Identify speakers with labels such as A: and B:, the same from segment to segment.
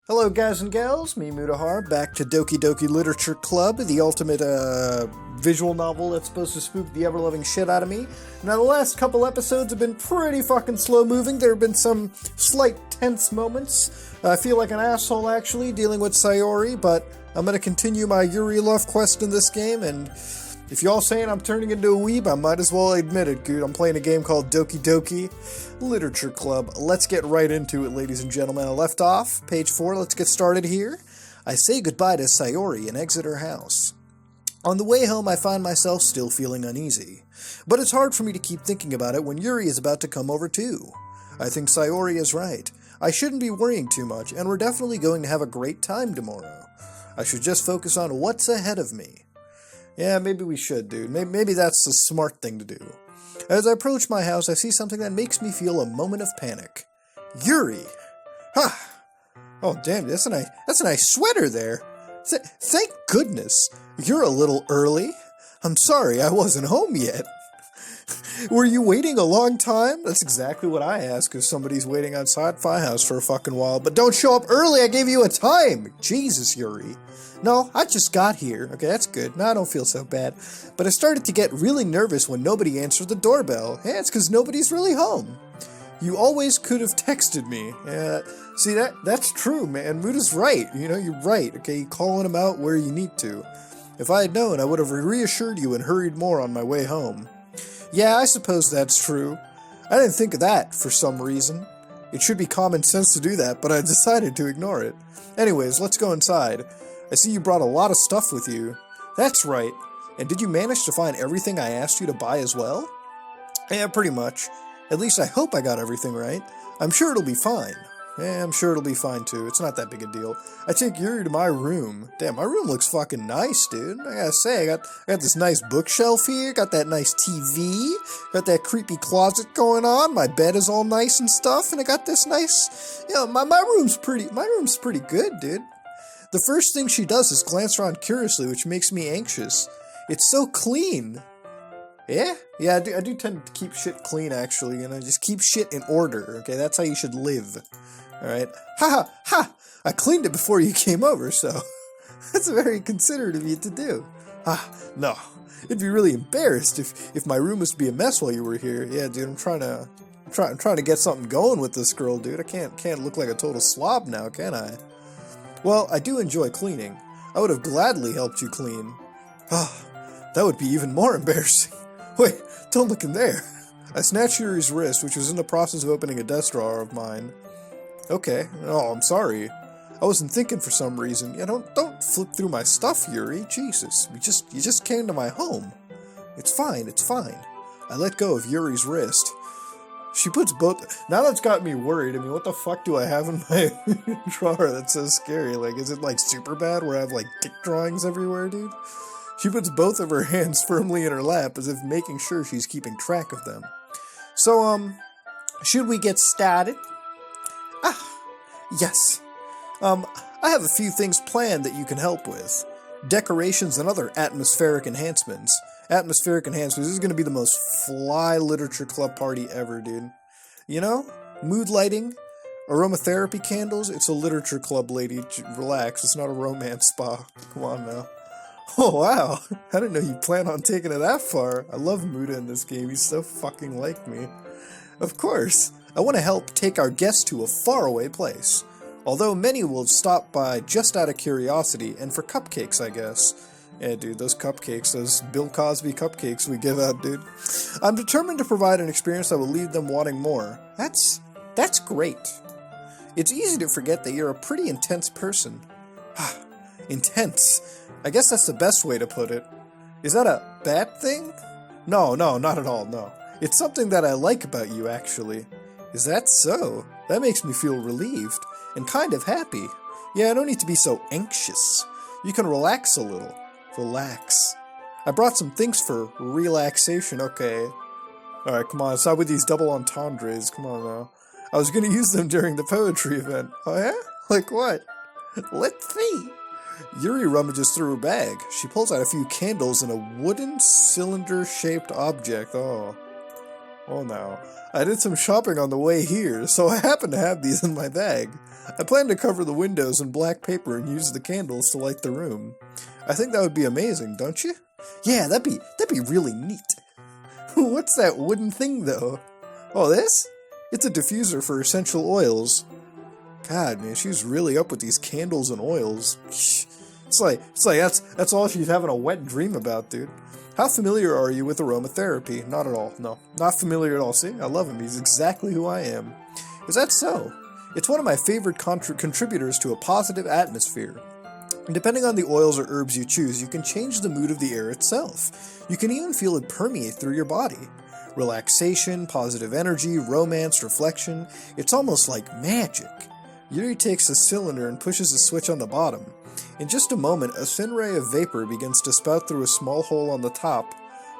A: Hello guys and gals, me Mutahar, back to Doki Doki Literature Club, the ultimate visual novel that's supposed to spook the ever-loving shit out of me. Now the last couple episodes have been pretty fucking slow-moving. There have been some slight tense moments. I feel like an asshole actually, dealing with Sayori, but I'm gonna continue my Yuri love quest in this game, and if y'all saying I'm turning into a weeb, I might as well admit it, dude. I'm playing a game called Doki Doki Literature Club. Let's get right into it, ladies and gentlemen. I left off, page 4, let's get started here. I say goodbye to Sayori and exit her house. On the way home, I find myself still feeling uneasy. But it's hard for me to keep thinking about it when Yuri is about to come over too. I think Sayori is right. I shouldn't be worrying too much, and we're definitely going to have a great time tomorrow. I should just focus on what's ahead of me. Yeah, maybe we should, dude. Maybe that's the smart thing to do. As I approach my house, I see something that makes me feel a moment of panic. Yuri! Ha! Oh, damn, that's a nice sweater there. Thank goodness. You're a little early. I'm sorry, I wasn't home yet. Were you waiting a long time? That's exactly what I ask if somebody's waiting outside my house for a fucking while. But don't show up early, I gave you a time! Jesus, Yuri. No, I just got here. Okay, that's good. Now I don't feel so bad. But I started to get really nervous when nobody answered the doorbell. Yeah, it's because nobody's really home. You always could have texted me. Yeah, see, that's true, man. Muda's right. You know, you're right. Okay, calling him out where you need to. If I had known, I would have reassured you and hurried more on my way home. Yeah, I suppose that's true. I didn't think of that for some reason. It should be common sense to do that, but I decided to ignore it. Anyways, let's go inside. I see you brought a lot of stuff with you. That's right. And did you manage to find everything I asked you to buy as well? Yeah, pretty much. At least I hope I got everything right. I'm sure it'll be fine. Yeah, I'm sure it'll be fine too. It's not that big a deal. I take Yuri to my room. Damn, my room looks fucking nice, dude. I gotta say, I got this nice bookshelf here, got that nice TV, got that creepy closet going on, my bed is all nice and stuff, and I got this nice, my room's pretty good, dude. The first thing she does is glance around curiously, which makes me anxious. It's so clean. Yeah, I do tend to keep shit clean, actually, just keep shit in order, okay? That's how you should live, alright? Ha! I cleaned it before you came over, so that's very considerate of you to do. No. It'd be really embarrassed if my room was to be a mess while you were here. Yeah, dude, I'm trying to get something going with this girl, dude. I can't look like a total slob now, can I? Well, I do enjoy cleaning. I would have gladly helped you clean. That would be even more embarrassing. Wait, don't look in there. I snatched Yuri's wrist, which was in the process of opening a desk drawer of mine. Okay. Oh, I'm sorry. I wasn't thinking for some reason. Yeah, don't flip through my stuff, Yuri. Jesus, you just came to my home. It's fine. I let go of Yuri's wrist. She puts both... Now that's got me worried. I mean, what the fuck do I have in my drawer that's so scary? Like, is it like super bad where I have like dick drawings everywhere, dude? She puts both of her hands firmly in her lap as if making sure she's keeping track of them. So, should we get started? Yes. I have a few things planned that you can help with. Decorations and other atmospheric enhancements. This is going to be the most fly literature club party ever, dude. You know? Mood lighting, aromatherapy candles. It's a literature club, lady. Relax, it's not a romance spa. Come on now. Oh, wow. I didn't know you plan on taking it that far. I love Muda in this game. He's so fucking like me. Of course. I want to help take our guests to a faraway place. Although many will stop by just out of curiosity and for cupcakes, I guess. Yeah, dude, those cupcakes, those Bill Cosby cupcakes we give out, dude. I'm determined to provide an experience that will leave them wanting more. That's great. It's easy to forget that you're a pretty intense person. Intense. I guess that's the best way to put it. Is that a bad thing? No, not at all, no. It's something that I like about you, actually. Is that so? That makes me feel relieved, and kind of happy. Yeah, I don't need to be so anxious. You can relax a little. Relax. I brought some things for relaxation, okay. Alright, come on, stop with these double entendres, come on now. I was gonna use them during the poetry event. Oh yeah? Like what? Let's see. Yuri rummages through her bag. She pulls out a few candles and a wooden cylinder-shaped object. Oh. Oh no. I did some shopping on the way here, so I happen to have these in my bag. I plan to cover the windows in black paper and use the candles to light the room. I think that would be amazing, don't you? Yeah, that'd be really neat. What's that wooden thing, though? Oh, this? It's a diffuser for essential oils. God, man, she's really up with these candles and oils. It's like that's all she's having a wet dream about, dude. How familiar are you with aromatherapy? Not at all. No, not familiar at all. See, I love him. He's exactly who I am. Is that so? It's one of my favorite contributors to a positive atmosphere. And depending on the oils or herbs you choose, you can change the mood of the air itself. You can even feel it permeate through your body. Relaxation, positive energy, romance, reflection. It's almost like magic. Yuri takes a cylinder and pushes a switch on the bottom. In just a moment, a thin ray of vapor begins to spout through a small hole on the top.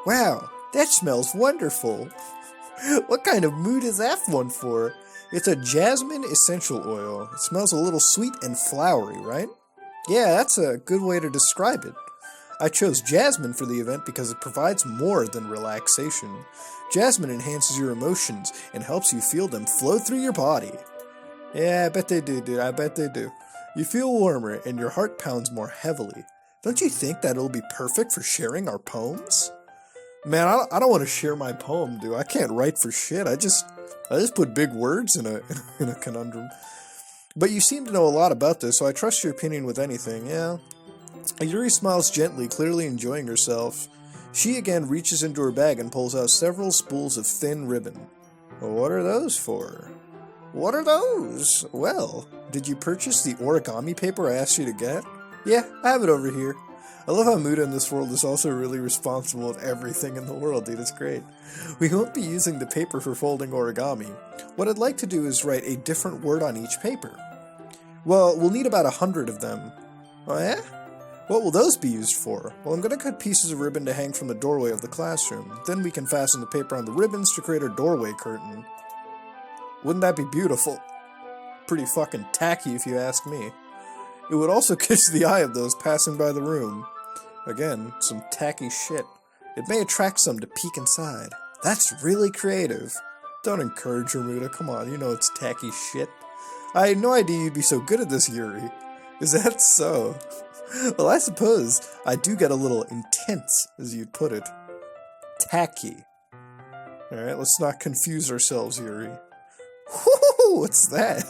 A: Wow, that smells wonderful. What kind of mood is that one for? It's a jasmine essential oil. It smells a little sweet and flowery, right? Yeah, that's a good way to describe it. I chose jasmine for the event because it provides more than relaxation. Jasmine enhances your emotions and helps you feel them flow through your body. Yeah, I bet they do, dude. I bet they do. You feel warmer and your heart pounds more heavily. Don't you think that it'll be perfect for sharing our poems? Man, I don't want to share my poem, dude. I can't write for shit. I just put big words in a conundrum. But you seem to know a lot about this, so I trust your opinion with anything, yeah? Yuri smiles gently, clearly enjoying herself. She again reaches into her bag and pulls out several spools of thin ribbon. Well, what are those for? What are those? Well, did you purchase the origami paper I asked you to get? Yeah, I have it over here. I love how Muta in this world is also really responsible with everything in the world, dude. It's great. We won't be using the paper for folding origami. What I'd like to do is write a different word on each paper. Well, we'll need about 100 of them. Oh yeah? What will those be used for? Well, I'm going to cut pieces of ribbon to hang from the doorway of the classroom. Then we can fasten the paper on the ribbons to create a doorway curtain. Wouldn't that be beautiful? Pretty fucking tacky if you ask me. It would also catch the eye of those passing by the room. Again, some tacky shit. It may attract some to peek inside. That's really creative. Don't encourage her, Muta. Come on, you know it's tacky shit. I had no idea you'd be so good at this, Yuri. Is that so? Well, I suppose I do get a little intense, as you'd put it. Tacky. Alright, let's not confuse ourselves, Yuri. Whoo, what's that?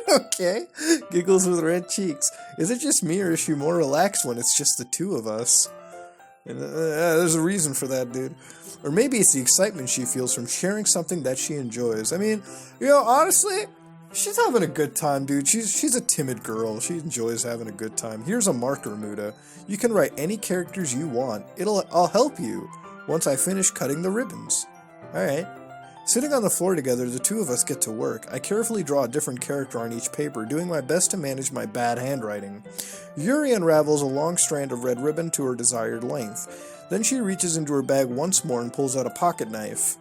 A: Okay. Giggles with red cheeks. Is it just me, or is she more relaxed when it's just the two of us? And, there's a reason for that, dude. Or maybe it's the excitement she feels from sharing something that she enjoys. I mean, you know, honestly, she's having a good time, dude. She's a timid girl. She enjoys having a good time. Here's a marker, Muta. You can write any characters you want. I'll help you once I finish cutting the ribbons. Alright. Sitting on the floor together, the two of us get to work. I carefully draw a different character on each paper, doing my best to manage my bad handwriting. Yuri unravels a long strand of red ribbon to her desired length. Then she reaches into her bag once more and pulls out a pocket knife.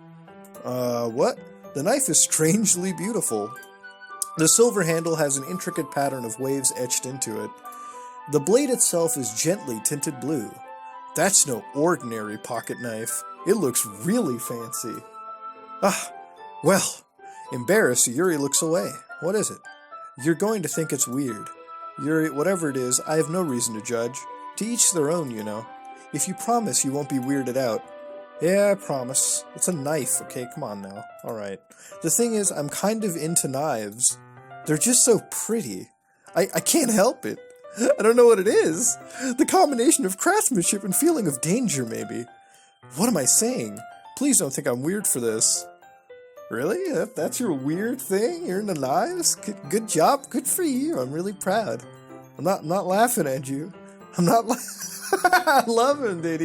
A: What? The knife is strangely beautiful. The silver handle has an intricate pattern of waves etched into it. The blade itself is gently tinted blue. That's no ordinary pocket knife. It looks really fancy. Ah, well. Embarrassed, Yuri looks away. What is it? You're going to think it's weird. Yuri, whatever it is, I have no reason to judge. To each their own, you know. If you promise you won't be weirded out. Yeah, I promise. It's a knife, okay? Come on now. Alright. The thing is, I'm kind of into knives. They're just so pretty. I can't help it. I don't know what it is. The combination of craftsmanship and feeling of danger, maybe. What am I saying? Please don't think I'm weird for this. Really? That's your weird thing? You're into knives? Good job. Good for you. I'm really proud. I'm not laughing at you. I'm not I love him, dude.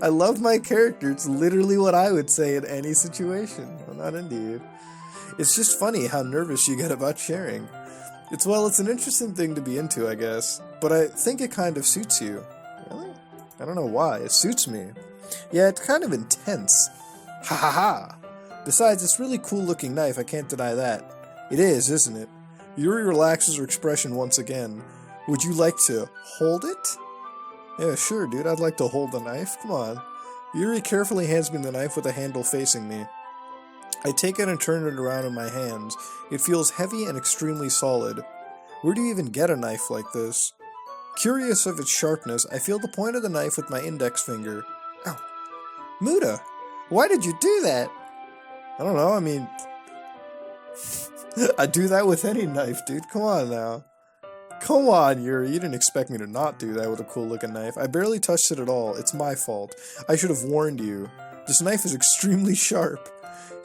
A: I love my character. It's literally what I would say in any situation. I'm not into you. It's just funny how nervous you get about sharing. It's an interesting thing to be into, I guess. But I think it kind of suits you. Really? I don't know why. It suits me. Yeah, it's kind of intense. Ha ha ha. Besides, it's really cool looking knife, I can't deny that. It is, isn't it? Yuri relaxes her expression once again. Would you like to hold it? Yeah, sure, dude. I'd like to hold the knife. Come on. Yuri carefully hands me the knife with the handle facing me. I take it and turn it around in my hands. It feels heavy and extremely solid. Where do you even get a knife like this? Curious of its sharpness, I feel the point of the knife with my index finger. Ow. Muta, why did you do that? I don't know, I mean... I do that with any knife, dude. Come on now. Come on, Yuri. You didn't expect me to not do that with a cool-looking knife. I barely touched it at all. It's my fault. I should have warned you. This knife is extremely sharp.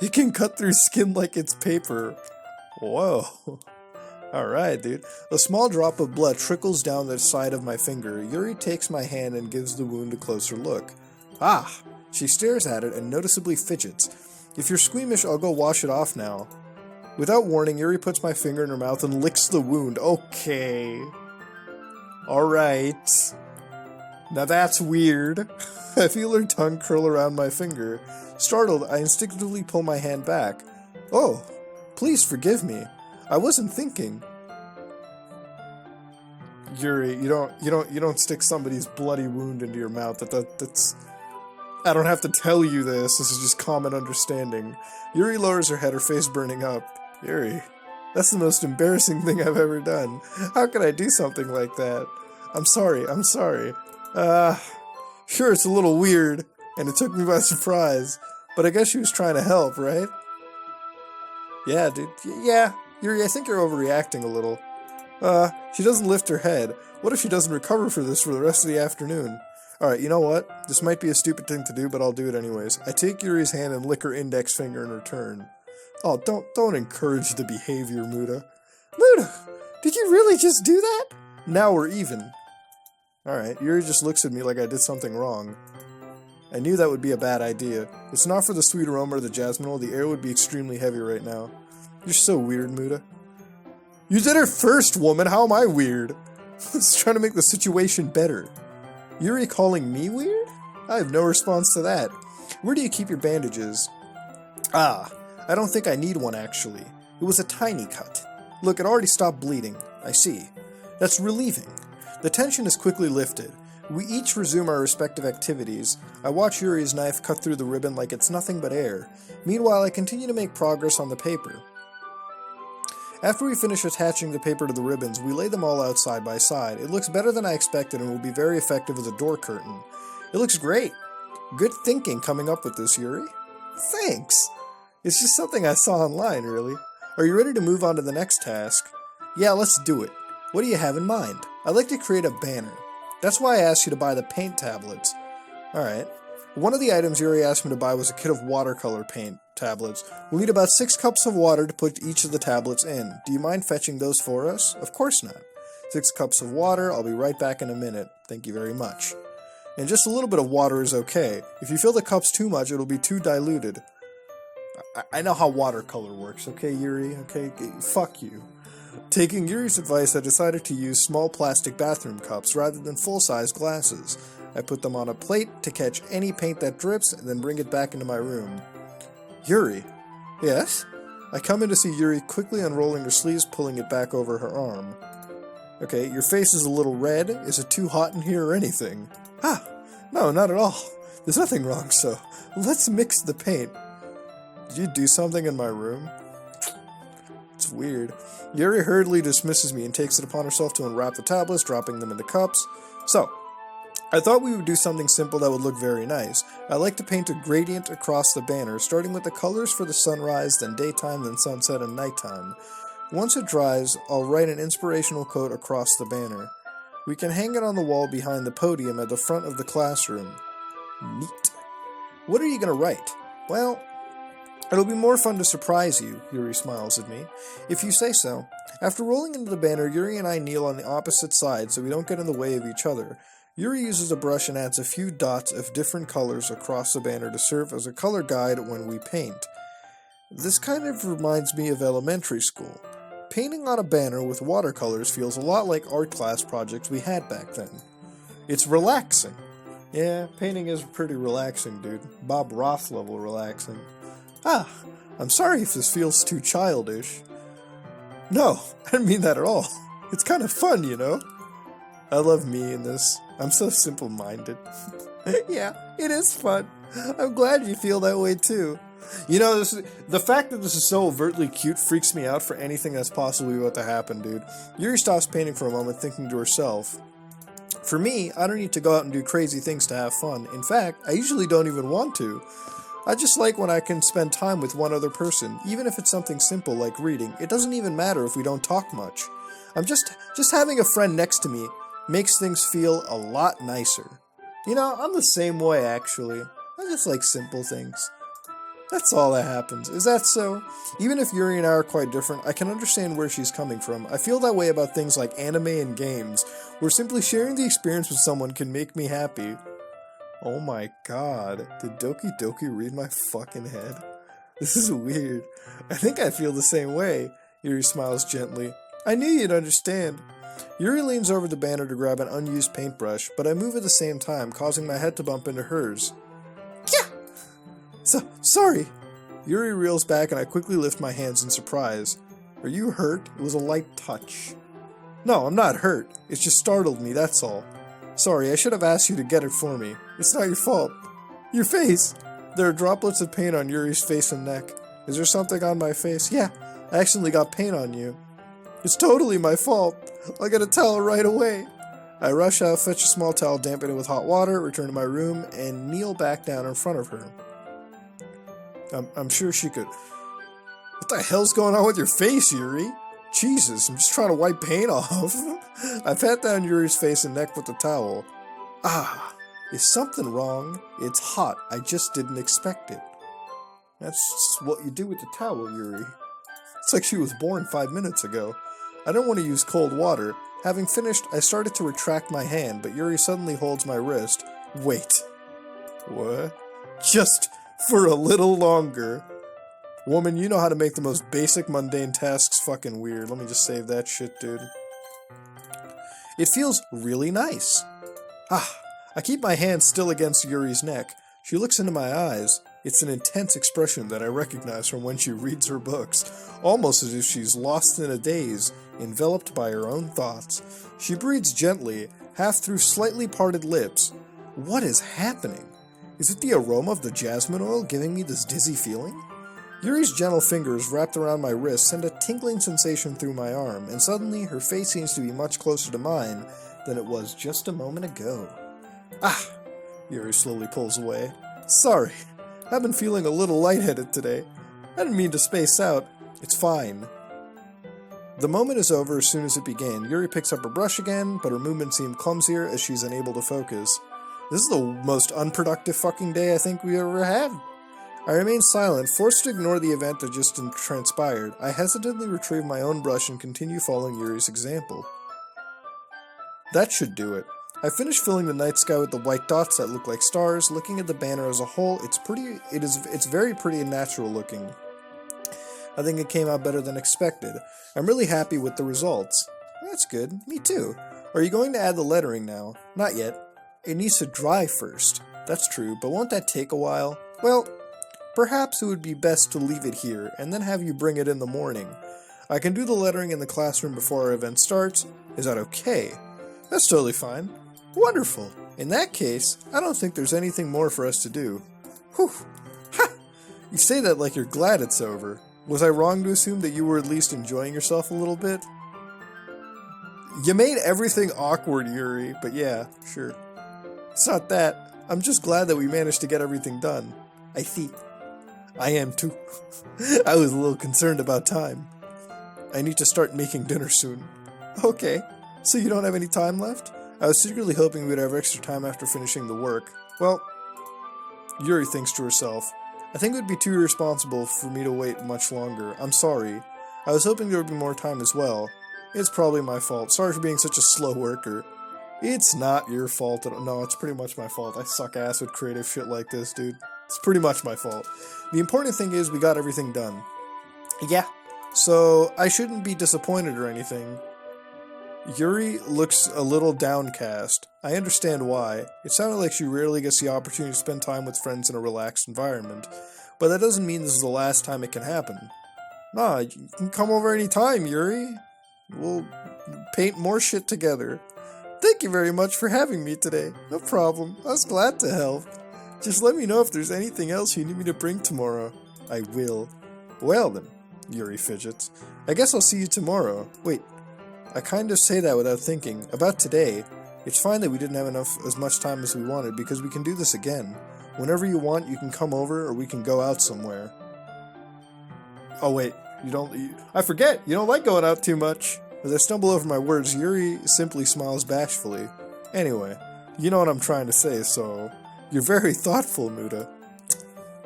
A: It can cut through skin like it's paper. Whoa. Alright, dude. A small drop of blood trickles down the side of my finger. Yuri takes my hand and gives the wound a closer look. Ah! She stares at it and noticeably fidgets. If you're squeamish, I'll go wash it off now. Without warning, Yuri puts my finger in her mouth and licks the wound. Okay. Alright. Now that's weird. I feel her tongue curl around my finger. Startled, I instinctively pull my hand back. Oh, please forgive me. I wasn't thinking. Yuri, you don't stick somebody's bloody wound into your mouth. That's... I don't have to tell you this. This is just common understanding. Yuri lowers her head, her face burning up. Yuri, that's the most embarrassing thing I've ever done. How could I do something like that? I'm sorry. Sure, it's a little weird, and it took me by surprise, but I guess she was trying to help, right? Yeah, dude. Yeah, Yuri, I think you're overreacting a little. She doesn't lift her head. What if she doesn't recover for this for the rest of the afternoon? Alright, you know what? This might be a stupid thing to do, but I'll do it anyways. I take Yuri's hand and lick her index finger in return. Oh, don't encourage the behavior, Muta. Muta, did you really just do that? Now we're even. Alright, Yuri just looks at me like I did something wrong. I knew that would be a bad idea. If it's not for the sweet aroma or the jasmine oil, the air would be extremely heavy right now. You're so weird, Muta. You did it first, woman! How am I weird? I was trying to make the situation better. Yuri calling me weird? I have no response to that. Where do you keep your bandages? Ah, I don't think I need one actually. It was a tiny cut. Look, it already stopped bleeding. I see. That's relieving. The tension is quickly lifted. We each resume our respective activities. I watch Yuri's knife cut through the ribbon like it's nothing but air. Meanwhile, I continue to make progress on the paper. After we finish attaching the paper to the ribbons, we lay them all out side by side. It looks better than I expected and will be very effective as a door curtain. It looks great. Good thinking coming up with this, Yuri. Thanks. It's just something I saw online, really. Are you ready to move on to the next task? Yeah, let's do it. What do you have in mind? I'd like to create a banner. That's why I asked you to buy the paint tablets. Alright. One of the items Yuri asked me to buy was a kit of watercolor paint tablets. We'll need about 6 cups of water to put each of the tablets in. Do you mind fetching those for us? Of course not. 6 cups of water. I'll be right back in a minute. Thank you very much. And just a little bit of water is okay. If you fill the cups too much, it'll be too diluted. I know how watercolor works, okay, Yuri? Okay, fuck you. Taking Yuri's advice, I decided to use small plastic bathroom cups rather than full-size glasses. I put them on a plate to catch any paint that drips, and then bring it back into my room. Yuri? Yes? I come in to see Yuri quickly unrolling her sleeves, pulling it back over her arm. Okay, your face is a little red. Is it too hot in here or anything? Ah, no, not at all. There's nothing wrong, so let's mix the paint. Did you do something in my room? It's weird. Yuri hurriedly dismisses me and takes it upon herself to unwrap the tablets, dropping them into cups. So, I thought we would do something simple that would look very nice. I like to paint a gradient across the banner, starting with the colors for the sunrise, then daytime, then sunset, and nighttime. Once it dries, I'll write an inspirational quote across the banner. We can hang it on the wall behind the podium at the front of the classroom. Neat. What are you going to write? Well, it'll be more fun to surprise you, Yuri smiles at me. If you say so. After rolling into the banner, Yuri and I kneel on the opposite side so we don't get in the way of each other. Yuri uses a brush and adds a few dots of different colors across the banner to serve as a color guide when we paint. This kind of reminds me of elementary school. Painting on a banner with watercolors feels a lot like art class projects we had back then. It's relaxing. Yeah, painting is pretty relaxing, dude. Bob Ross level relaxing. Ah, I'm sorry if this feels too childish. No, I didn't mean that at all. It's kind of fun, you know? I love me in this. I'm so simple-minded. Yeah, it is fun. I'm glad you feel that way too. You know, the fact that this is so overtly cute freaks me out for anything that's possibly about to happen, dude. Yuri stops painting for a moment, thinking to herself, for me, I don't need to go out and do crazy things to have fun. In fact, I usually don't even want to. I just like when I can spend time with one other person, even if it's something simple like reading. It doesn't even matter if we don't talk much. I'm just having a friend next to me makes things feel a lot nicer. You know, I'm the same way, actually. I just like simple things. That's all that happens. Is that so? Even if Yuri and I are quite different, I can understand where she's coming from. I feel that way about things like anime and games, where simply sharing the experience with someone can make me happy. Oh my god, did Doki Doki read my fucking head? This is weird. I think I feel the same way. Yuri smiles gently. I knew you'd understand. Yuri leans over the banner to grab an unused paintbrush, but I move at the same time, causing my head to bump into hers. Sorry. Yuri reels back and I quickly lift my hands in surprise. Are you hurt? It was a light touch. No, I'm not hurt. It just startled me, that's all. Sorry, I should have asked you to get it for me. It's not your fault. Your face! There are droplets of paint on Yuri's face and neck. Is there something on my face? Yeah, I accidentally got paint on you. It's totally my fault. I'll get a towel right away. I rush out, fetch a small towel, dampen it with hot water, return to my room, and kneel back down in front of her. I'm sure she could... What the hell's going on with your face, Yuri? Jesus, I'm just trying to wipe paint off. I pat down Yuri's face and neck with the towel. Ah, is something wrong? It's hot. I just didn't expect it. That's what you do with the towel, Yuri. It's like she was born 5 minutes ago. I don't want to use cold water. Having finished, I started to retract my hand, but Yuri suddenly holds my wrist. Wait. What? Just for a little longer. Woman, you know how to make the most basic mundane tasks fucking weird. Let me just save that shit, dude. It feels really nice. I keep my hand still against Yuri's neck. She looks into my eyes. It's an intense expression that I recognize from when she reads her books, almost as if she's lost in a daze, enveloped by her own thoughts. She breathes gently, half through slightly parted lips. What is happening? Is it the aroma of the jasmine oil giving me this dizzy feeling? Yuri's gentle fingers wrapped around my wrist send a tingling sensation through my arm, and suddenly her face seems to be much closer to mine than it was just a moment ago. Yuri slowly pulls away. Sorry, I've been feeling a little lightheaded today. I didn't mean to space out. It's fine. The moment is over as soon as it began. Yuri picks up her brush again, but her movements seem clumsier as she's unable to focus. This is the most unproductive fucking day I think we ever had. I remain silent, forced to ignore the event that just transpired. I hesitantly retrieve my own brush and continue following Yuri's example. That should do it. I finish filling the night sky with the white dots that look like stars. Looking at the banner as a whole, it's very pretty and natural looking. I think it came out better than expected. I'm really happy with the results. That's good. Me too. Are you going to add the lettering now? Not yet. It needs to dry first. That's true, but won't that take a while? Well, perhaps it would be best to leave it here, and then have you bring it in the morning. I can do the lettering in the classroom before our event starts. Is that okay? That's totally fine. Wonderful. In that case, I don't think there's anything more for us to do. Whew. Ha! You say that like you're glad it's over. Was I wrong to assume that you were at least enjoying yourself a little bit? You made everything awkward, Yuri, but yeah, sure. It's not that. I'm just glad that we managed to get everything done. I see. I am too. I was a little concerned about time. I need to start making dinner soon. Okay, so you don't have any time left? I was secretly hoping we'd have extra time after finishing the work. Well, Yuri thinks to herself, I think it would be too irresponsible for me to wait much longer. I'm sorry. I was hoping there would be more time as well. It's probably my fault. Sorry for being such a slow worker. It's not your fault. No, it's pretty much my fault. I suck ass with creative shit like this, dude. It's pretty much my fault. The important thing is we got everything done. Yeah. So, I shouldn't be disappointed or anything. Yuri looks a little downcast. I understand why. It sounded like she rarely gets the opportunity to spend time with friends in a relaxed environment. But that doesn't mean this is the last time it can happen. Nah, you can come over any time, Yuri. We'll paint more shit together. Thank you very much for having me today. No problem. I was glad to help. Just let me know if there's anything else you need me to bring tomorrow. I will. Well then, Yuri fidgets. I guess I'll see you tomorrow. Wait, I kind of say that without thinking. About today, it's fine that we didn't have as much time as we wanted, because we can do this again. Whenever you want, you can come over, or we can go out somewhere. Oh wait, I forget, you don't like going out too much. As I stumble over my words, Yuri simply smiles bashfully. Anyway, you know what I'm trying to say, so... You're very thoughtful, Muta.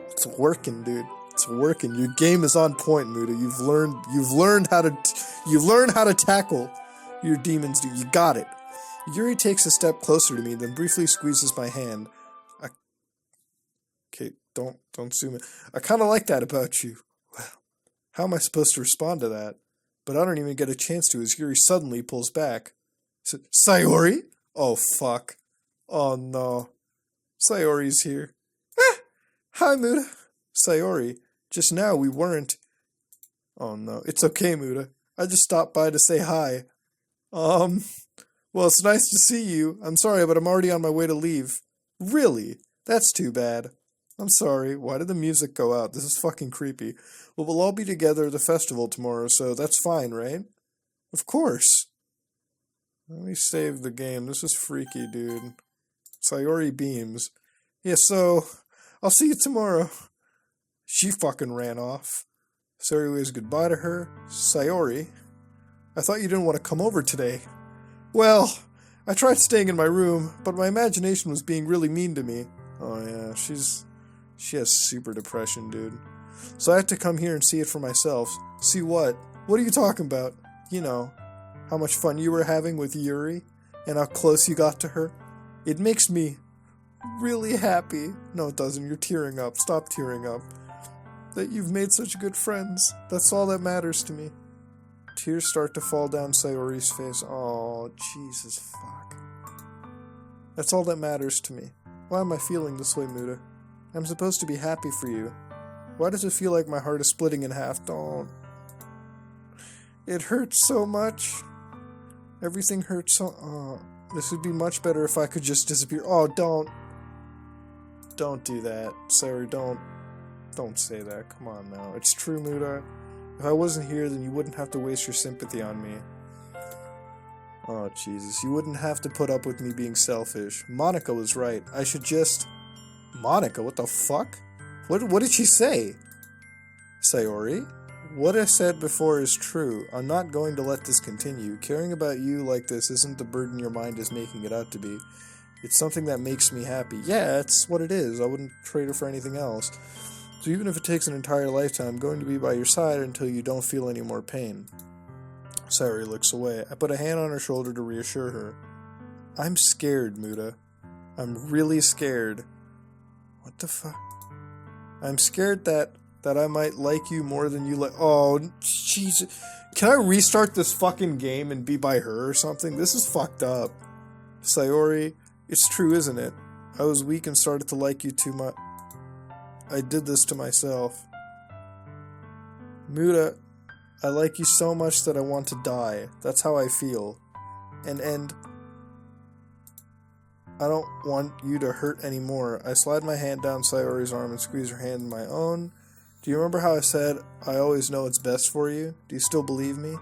A: It's working, dude. It's working. Your game is on point, Muta. You've learned how to tackle your demons, dude. You got it. Yuri takes a step closer to me, then briefly squeezes my hand. Okay, don't zoom in. I kind of like that about you. Well, how am I supposed to respond to that? But I don't even get a chance to, as Yuri suddenly pulls back. Sayori? Oh, fuck. Oh, no. Sayori's here. Ah! Hi, Muta. Sayori. Just now we weren't. Oh, no. It's okay, Muta. I just stopped by to say hi. Well, it's nice to see you. I'm sorry, but I'm already on my way to leave. Really? That's too bad. I'm sorry. Why did the music go out? This is fucking creepy. Well, we'll all be together at the festival tomorrow, so that's fine, right? Of course. Let me save the game. This is freaky, dude. Sayori beams. Yeah, so, I'll see you tomorrow. She fucking ran off. Sayori waves goodbye to her. Sayori, I thought you didn't want to come over today. Well, I tried staying in my room, but my imagination was being really mean to me. Oh yeah, she has super depression, dude. So I had to come here and see it for myself. See what? What are you talking about? You know, how much fun you were having with Yuri, and how close you got to her. It makes me really happy. No, it doesn't. You're tearing up. Stop tearing up. That you've made such good friends. That's all that matters to me. Tears start to fall down Sayori's face. Oh, Jesus, fuck. That's all that matters to me. Why am I feeling this way, Muta? I'm supposed to be happy for you. Why does it feel like my heart is splitting in half? Don't. It hurts so much. Everything hurts so... Oh, this would be much better if I could just disappear. Oh, don't. Don't do that. Sayori, don't say that. Come on now. It's true, Muta. If I wasn't here, then you wouldn't have to waste your sympathy on me. Oh, Jesus. You wouldn't have to put up with me being selfish. Monica was right. I should just... Monica? What the fuck? What did she say? Sayori? What I said before is true. I'm not going to let this continue. Caring about you like this isn't the burden your mind is making it out to be. It's something that makes me happy. Yeah, it's what it is. I wouldn't trade her for anything else. So even if it takes an entire lifetime, I'm going to be by your side until you don't feel any more pain. Sayori looks away. I put a hand on her shoulder to reassure her. I'm scared, Muta. I'm really scared. What the fuck? I'm scared that I might like you more than you like... Oh, Jesus. Can I restart this fucking game and be by her or something? This is fucked up. Sayori, it's true, isn't it? I was weak and started to like you too much. I did this to myself. Muta, I like you so much that I want to die. That's how I feel. And I don't want you to hurt anymore. I slide my hand down Sayori's arm and squeeze her hand in my own. Do you remember how I said, I always know what's best for you? Do you still believe me?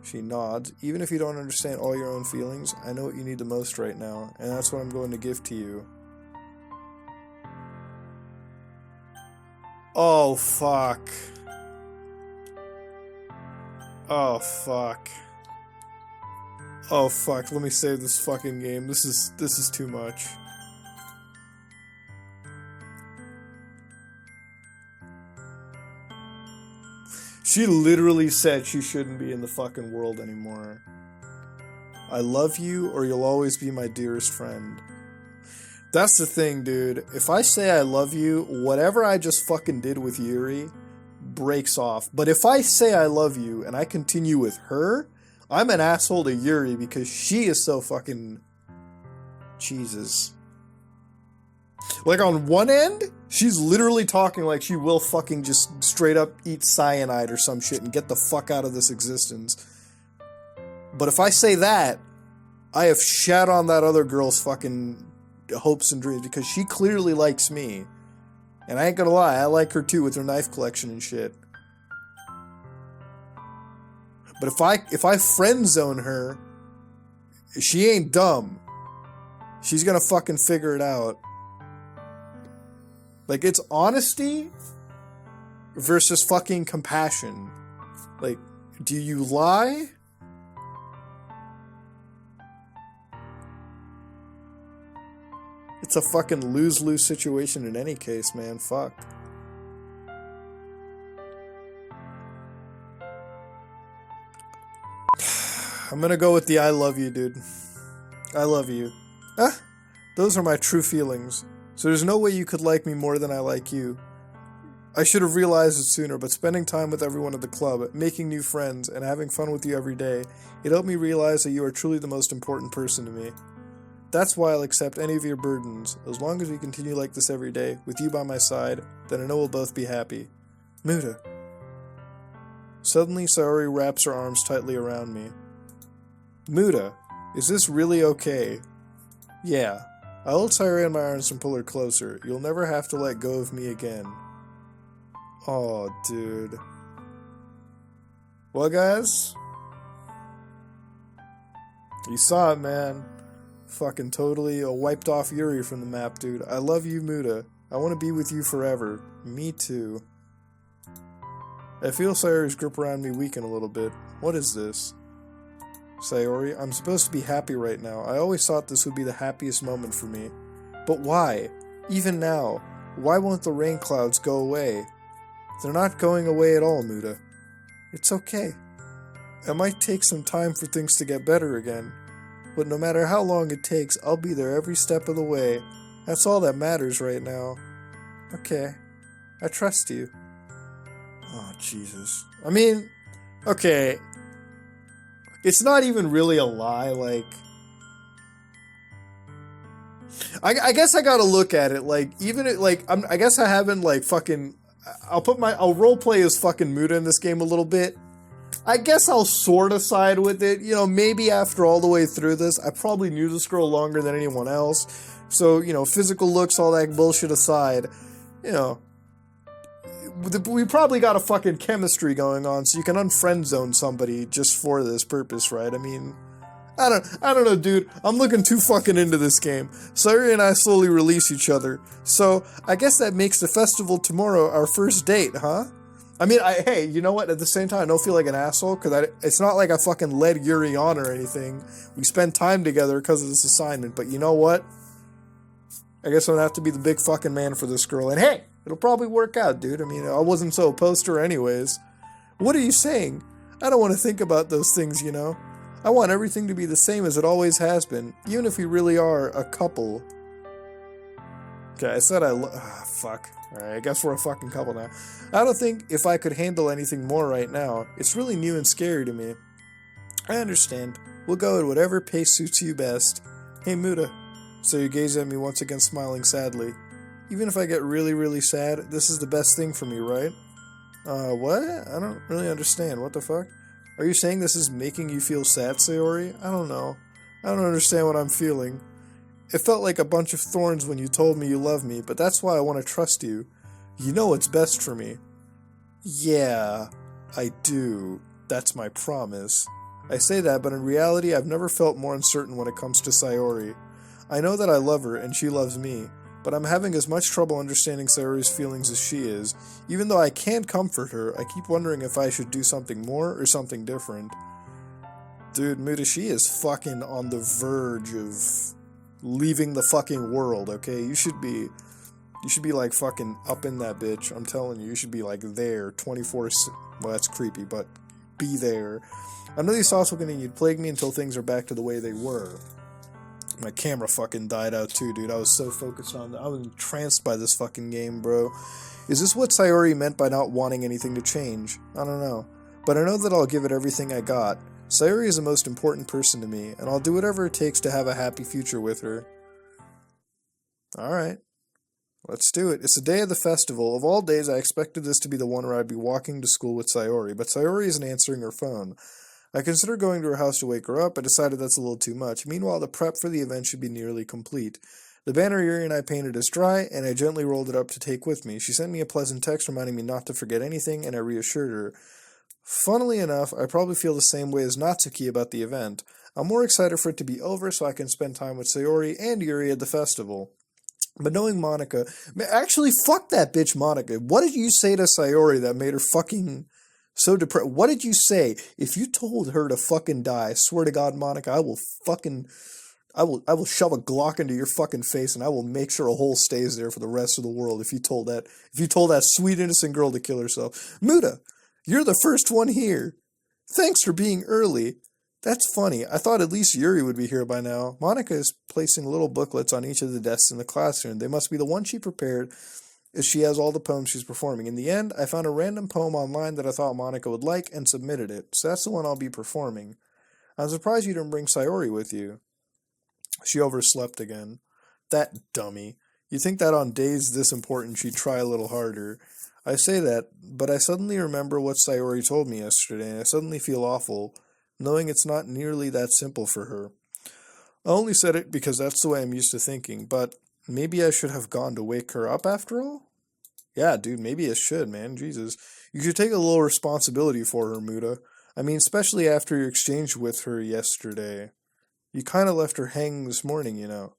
A: She nods. Even if you don't understand all your own feelings, I know what you need the most right now, and that's what I'm going to give to you. Oh, fuck. Oh, fuck. Oh, fuck. Let me save this fucking game. This is too much. She literally said she shouldn't be in the fucking world anymore. I love you, or you'll always be my dearest friend. That's the thing, dude. If I say I love you, whatever I just fucking did with Yuri breaks off. But if I say I love you and I continue with her, I'm an asshole to Yuri because she is so fucking... Jesus. Like, on one end, she's literally talking like she will fucking just straight up eat cyanide or some shit and get the fuck out of this existence. But if I say that, I have shat on that other girl's fucking hopes and dreams because she clearly likes me. And I ain't gonna lie, I like her too with her knife collection and shit. But if I friend zone her, she ain't dumb. She's gonna fucking figure it out. Like, it's honesty versus fucking compassion. Like, do you lie? It's a fucking lose-lose situation in any case, man. Fuck. I'm gonna go with the I love you, dude. I love you. Those are my true feelings. So there's no way you could like me more than I like you. I should have realized it sooner, but spending time with everyone at the club, making new friends, and having fun with you every day, it helped me realize that you are truly the most important person to me. That's why I'll accept any of your burdens. As long as we continue like this every day, with you by my side, then I know we'll both be happy. Muta. Suddenly, Sayori wraps her arms tightly around me. Muta, is this really okay? Yeah. I hold Sayori in my arms and pull her closer. You'll never have to let go of me again. Oh, dude. Well, guys? You saw it, man. Fucking totally wiped off Yuri from the map, dude. I love you, Muta. I want to be with you forever. Me too. I feel Sayori's grip around me weaken a little bit. What is this? Sayori, I'm supposed to be happy right now. I always thought this would be the happiest moment for me. But why? Even now. Why won't the rain clouds go away? They're not going away at all, Muta. It's okay. It might take some time for things to get better again. But no matter how long it takes, I'll be there every step of the way. That's all that matters right now. Okay. I trust you. Oh, Jesus. I mean, okay. It's not even really a lie, like... I guess I gotta look at it, like, even it, like, I guess I haven't, like, fucking... I'll roleplay as fucking Muta in this game a little bit. I guess I'll sort of side with it. You know, maybe after all the way through this, I probably knew this girl longer than anyone else. So, you know, physical looks, all that bullshit aside, you know, we probably got a fucking chemistry going on, so you can unfriend zone somebody just for this purpose, right? I mean, I don't know, dude. I'm looking too fucking into this game. Sayori and I slowly release each other. So, I guess that makes the festival tomorrow our first date, huh? I mean, hey, you know what? At the same time, I don't feel like an asshole, because it's not like I fucking led Yuri on or anything. We spent time together because of this assignment, but you know what? I guess I'm gonna have to be the big fucking man for this girl, and hey, it'll probably work out, dude. I mean, I wasn't so opposed to her anyways. What are you saying? I don't want to think about those things, you know? I want everything to be the same as it always has been, even if we really are a couple. Okay, I said fuck. Alright, I guess we're a fucking couple now. I don't think if I could handle anything more right now. It's really new and scary to me. I understand. We'll go at whatever pace suits you best. Hey, Muta. So you gaze at me once again, smiling sadly. Even if I get really, really sad, this is the best thing for me, right? What? I don't really understand. What the fuck? Are you saying this is making you feel sad, Sayori? I don't know. I don't understand what I'm feeling. It felt like a bunch of thorns when you told me you love me, but that's why I want to trust you. You know what's best for me. Yeah, I do. That's my promise. I say that, but in reality, I've never felt more uncertain when it comes to Sayori. I know that I love her, and she loves me, but I'm having as much trouble understanding Sayori's feelings as she is. Even though I can comfort her, I keep wondering if I should do something more or something different. Dude, Muta, she is fucking on the verge of leaving the fucking world, okay? You should be like fucking up in that bitch. I'm telling you, you should be like there 24/7. Well, that's creepy, but be there. I know these thoughts will continue to plague me until things are back to the way they were. My camera fucking died out too, dude. I was so focused on I was entranced by this fucking game, bro. Is this what Sayori meant by not wanting anything to change? I don't know. But I know that I'll give it everything I got. Sayori is the most important person to me, and I'll do whatever it takes to have a happy future with her. Alright. Let's do it. It's the day of the festival. Of all days, I expected this to be the one where I'd be walking to school with Sayori, but Sayori isn't answering her phone. I considered going to her house to wake her up, but decided that's a little too much. Meanwhile, the prep for the event should be nearly complete. The banner Yuri and I painted is dry, and I gently rolled it up to take with me. She sent me a pleasant text reminding me not to forget anything, and I reassured her. Funnily enough, I probably feel the same way as Natsuki about the event. I'm more excited for it to be over so I can spend time with Sayori and Yuri at the festival. But knowing Monica... Actually, fuck that bitch Monica. What did you say to Sayori that made her fucking so depressed? What did you say? If you told her to fucking die, I swear to God, Monica, I will fucking... I will shove a Glock into your fucking face, and I will make sure a hole stays there for the rest of the world if you told that sweet innocent girl to kill herself. Muta, you're the first one here. Thanks for being early. That's funny. I thought at least Yuri would be here by now. Monica is placing little booklets on each of the desks in the classroom. They must be the ones she prepared, as she has all the poems she's performing. In the end, I found a random poem online that I thought Monica would like and submitted it. So that's the one I'll be performing. I'm surprised you didn't bring Sayori with you. She overslept again. That dummy. You'd think that on days this important she'd try a little harder. I say that, but I suddenly remember what Sayori told me yesterday, and I suddenly feel awful, knowing it's not nearly that simple for her. I only said it because that's the way I'm used to thinking, but maybe I should have gone to wake her up after all? Yeah, dude, maybe I should, man. Jesus. You should take a little responsibility for her, Muta. I mean, especially after your exchange with her yesterday. You kind of left her hanging this morning, you know.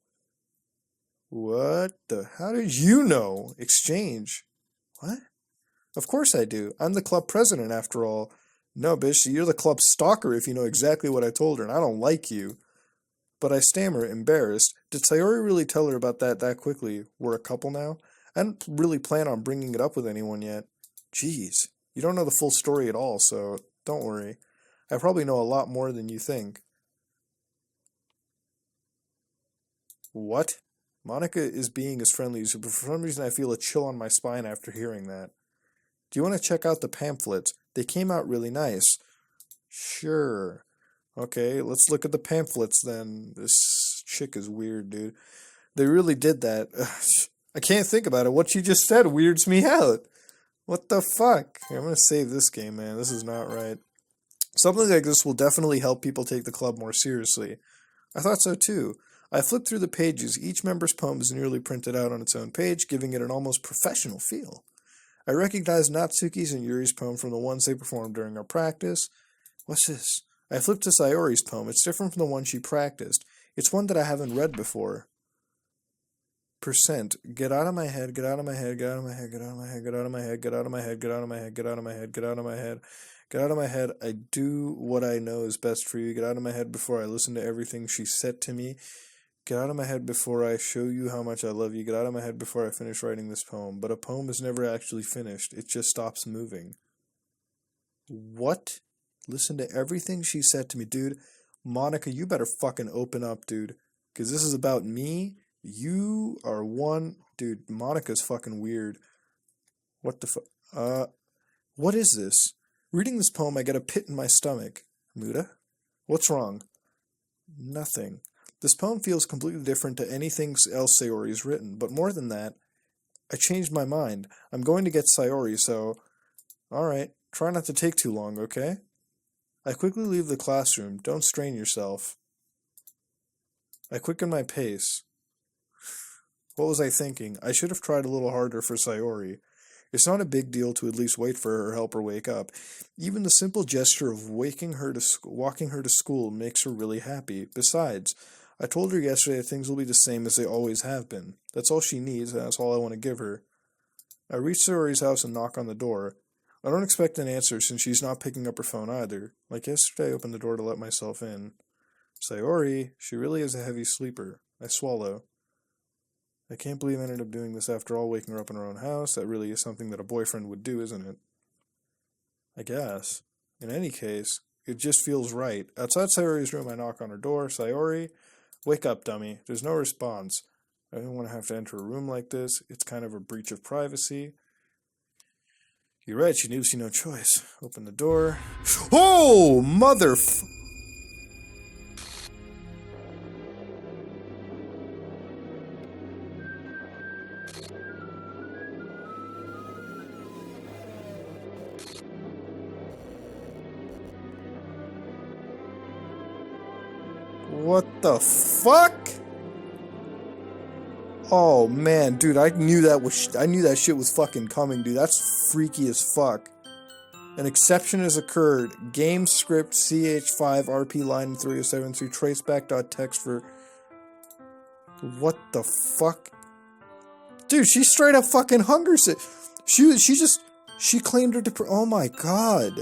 A: What the? How did you know? Exchange? What? Of course I do. I'm the club president, after all. No, bitch, you're the club stalker if you know exactly what I told her, and I don't like you. But I stammer, embarrassed. Did Sayori really tell her about that quickly? We're a couple now? I didn't really plan on bringing it up with anyone yet. Jeez, you don't know the full story at all, so don't worry. I probably know a lot more than you think. What? Monica is being as friendly as you, but for some reason I feel a chill on my spine after hearing that. Do you want to check out the pamphlets? They came out really nice. Sure. Okay, let's look at the pamphlets then. This chick is weird, dude. They really did that. I can't think about it. What you just said weirds me out. What the fuck? Here, I'm gonna save this game, man. This is not right. Something like this will definitely help people take the club more seriously. I thought so too. I flipped through the pages. Each member's poem is nearly printed out on its own page, giving it an almost professional feel. I recognized Natsuki's and Yuri's poem from the ones they performed during our practice. What's this? I flipped to Sayori's poem. It's different from the one she practiced. It's one that I haven't read before. Percent. Get out of my head, get out of my head, get out of my head, get out of my head, get out of my head, get out of my head, get out of my head, get out of my head, get out of my head, get out of my head. I do what I know is best for you. Get out of my head before I listen to everything she said to me. Get out of my head before I show you how much I love you. Get out of my head before I finish writing this poem. But a poem is never actually finished. It just stops moving. What? Listen to everything she said to me. Dude, Monica, you better fucking open up, dude. Because this is about me. You are one... Dude, Monica's fucking weird. What the fuck? What is this? Reading this poem, I get a pit in my stomach. Muta? What's wrong? Nothing. This poem feels completely different to anything else Sayori's written, but more than that, I changed my mind. I'm going to get Sayori, so... Alright, try not to take too long, okay? I quickly leave the classroom. Don't strain yourself. I quicken my pace. What was I thinking? I should have tried a little harder for Sayori. It's not a big deal to at least wait for her or help her wake up. Even the simple gesture of walking her to school makes her really happy. Besides, I told her yesterday that things will be the same as they always have been. That's all she needs, and that's all I want to give her. I reach Sayori's house and knock on the door. I don't expect an answer since she's not picking up her phone either. Like yesterday, I opened the door to let myself in. Sayori, she really is a heavy sleeper. I swallow. I can't believe I ended up doing this after all, waking her up in her own house. That really is something that a boyfriend would do, isn't it? I guess. In any case, it just feels right. Outside Sayori's room, I knock on her door. Sayori, wake up, dummy. There's no response. I don't want to have to enter a room like this. It's kind of a breach of privacy. You're right, she leaves you no choice. Open the door. Oh, What the fuck? Oh man, dude, I knew that shit was fucking coming, dude. That's freaky as fuck. An exception has occurred. Game script CH5 RP line 3073 traceback.txt for... What the fuck? Dude, she straight up fucking hunger sick. She claimed her to... Oh my god.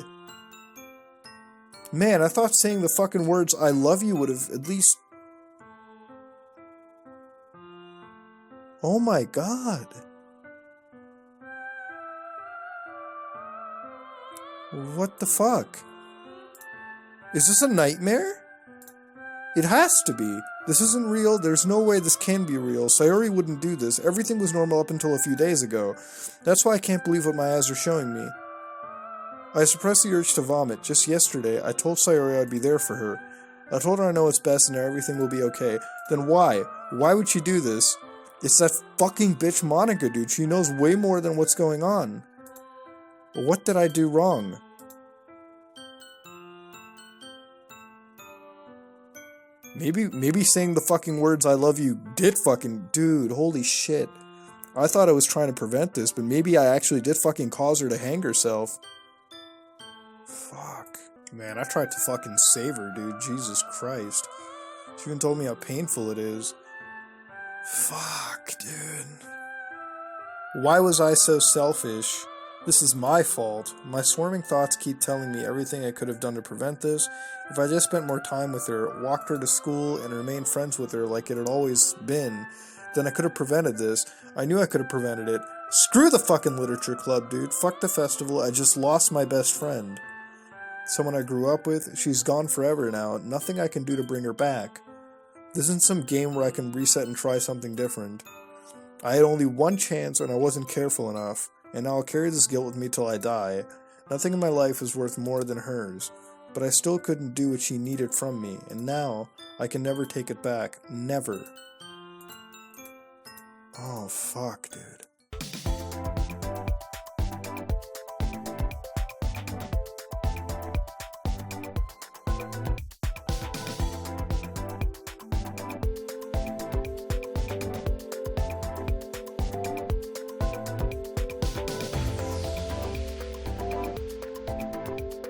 A: Man, I thought saying the fucking words I love you would have at least... Oh my god. What the fuck? Is this a nightmare? It has to be. This isn't real. There's no way this can be real. Sayori wouldn't do this. Everything was normal up until a few days ago. That's why I can't believe what my eyes are showing me. I suppressed the urge to vomit. Just yesterday, I told Sayori I'd be there for her. I told her I know what's best and everything will be okay. Then why? Why would she do this? It's that fucking bitch Monica, dude. She knows way more than what's going on. What did I do wrong? Maybe saying the fucking words I love you did fucking... Dude, holy shit. I thought I was trying to prevent this, but maybe I actually did fucking cause her to hang herself. Fuck. Man, I tried to fucking save her, dude. Jesus Christ. She even told me how painful it is. Fuck, dude. Why was I so selfish? This is my fault. My swarming thoughts keep telling me everything I could have done to prevent this. If I just spent more time with her, walked her to school, and remained friends with her like it had always been, then I could have prevented this. I knew I could have prevented it. Screw the fucking literature club, dude. Fuck the festival. I just lost my best friend. Someone I grew up with. She's gone forever now. Nothing I can do to bring her back. This isn't some game where I can reset and try something different. I had only one chance and I wasn't careful enough. And now I'll carry this guilt with me till I die. Nothing in my life is worth more than hers. But I still couldn't do what she needed from me, and now I can never take it back. Never. Oh, fuck, dude.